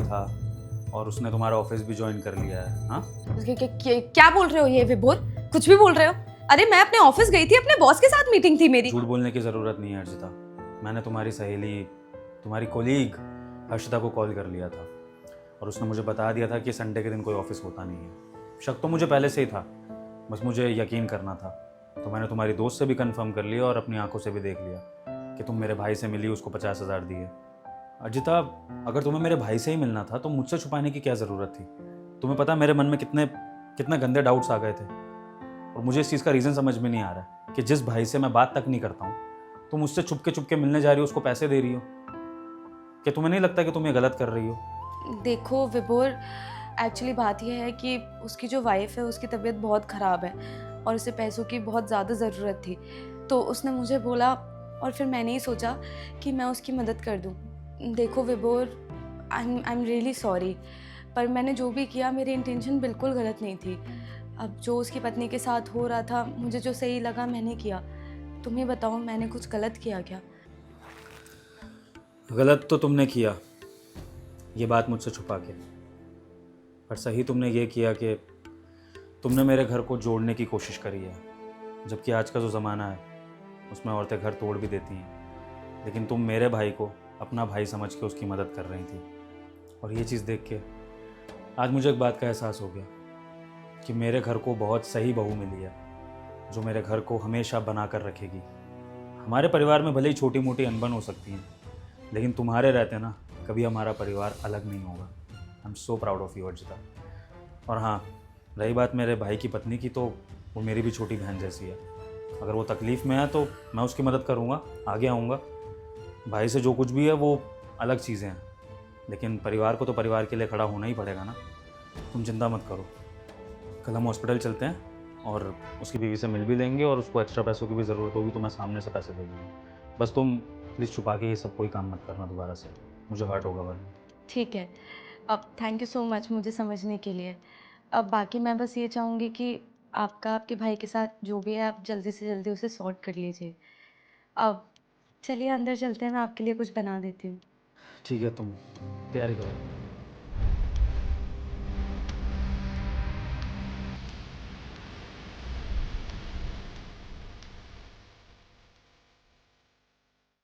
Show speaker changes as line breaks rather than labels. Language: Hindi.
था और उसने तुम्हारा ऑफिस भी ज्वाइन कर लिया है। हाँ,
क्या बोल रहे हो ये विभोर? कुछ भी बोल रहे हो? अरे मैं अपने ऑफिस गई थी, अपने बॉस के साथ मीटिंग थी मेरी।
झूठ बोलने की ज़रूरत नहीं है अर्जिता। मैंने तुम्हारी सहेली, तुम्हारी कोलीग हर्षिता को कॉल कर लिया था और उसने मुझे बता दिया था कि संडे के दिन कोई ऑफिस होता नहीं है। शक तो मुझे पहले से ही था, बस मुझे यकीन करना था। तो मैंने तुम्हारी दोस्त से भी कंफर्म कर लिया और अपनी आंखों से भी देख लिया कि तुम मेरे भाई से मिली, उसको 50,000 दिए। अर्जिता, अगर तुम्हें मेरे भाई से ही मिलना था तो मुझसे छुपाने की क्या ज़रूरत थी? तुम्हें पता मेरे मन में कितने कितने गंदे डाउट्स आ गए थे और मुझे इस चीज़ का रीज़न समझ में नहीं आ रहा है कि जिस भाई से मैं बात तक नहीं करता हूँ तुम उससे छुप के मिलने जा रही हो, उसको पैसे दे रही हो। क्या तुम्हें नहीं लगता कि तुम ये गलत कर रही हो?
देखो विभोर, एक्चुअली बात यह है कि उसकी जो वाइफ है उसकी तबीयत बहुत ख़राब है और उसे पैसों की बहुत ज़्यादा ज़रूरत थी। तो उसने मुझे बोला और फिर मैंने ही सोचा कि मैं उसकी मदद कर दूँ। देखो विभोर, आई एम रियली सॉरी, पर मैंने जो भी किया मेरी इंटेंशन बिल्कुल गलत नहीं थी। अब जो उसकी पत्नी के साथ हो रहा था, मुझे जो सही लगा मैंने किया। तुम ही बताओ, मैंने कुछ गलत किया क्या?
गलत तो तुमने किया ये बात मुझसे छुपा के, पर सही तुमने ये किया कि तुमने मेरे घर को जोड़ने की कोशिश करी है। जबकि आज का जो ज़माना है उसमें औरतें घर तोड़ भी देती हैं, लेकिन तुम मेरे भाई को अपना भाई समझ के उसकी मदद कर रही थी। और ये चीज़ देख के आज मुझे एक बात का एहसास हो गया कि मेरे घर को बहुत सही बहू मिली है जो मेरे घर को हमेशा बना कर रखेगी। हमारे परिवार में भले ही छोटी मोटी अनबन हो सकती हैं, लेकिन तुम्हारे रहते ना कभी हमारा परिवार अलग नहीं होगा। I am so proud of you Arjita. और हाँ, रही बात मेरे भाई की पत्नी की, तो वो मेरी भी छोटी बहन जैसी है। अगर वो तकलीफ़ में है तो मैं उसकी मदद करूँगा, आगे आऊँगा। भाई से जो कुछ भी है वो अलग चीज़ें हैं, लेकिन परिवार को तो परिवार के लिए खड़ा होना ही पड़ेगा ना। तुम चिंता मत करो, कल हम हॉस्पिटल चलते हैं और उसकी बीवी से मिल भी लेंगे और उसको एक्स्ट्रा पैसों की भी ज़रूरत होगी तो मैं सामने से पैसे दे दूँगा। बस तुम प्लीज़ छुपा के ये सब कोई काम मत करना दोबारा से, मुझे हर्ट होगा वरना।
ठीक है। अब थैंक यू सो मच मुझे समझने के लिए। अब बाकी मैं बस ये चाहूँगी कि आपका आपके भाई के साथ जो भी है आप जल्दी से जल्दी उसे सॉर्ट कर लीजिए। अब चलिए अंदर चलते हैं, मैं आपके लिए कुछ बना देती हूँ।
ठीक है, तुम तैयारी करो।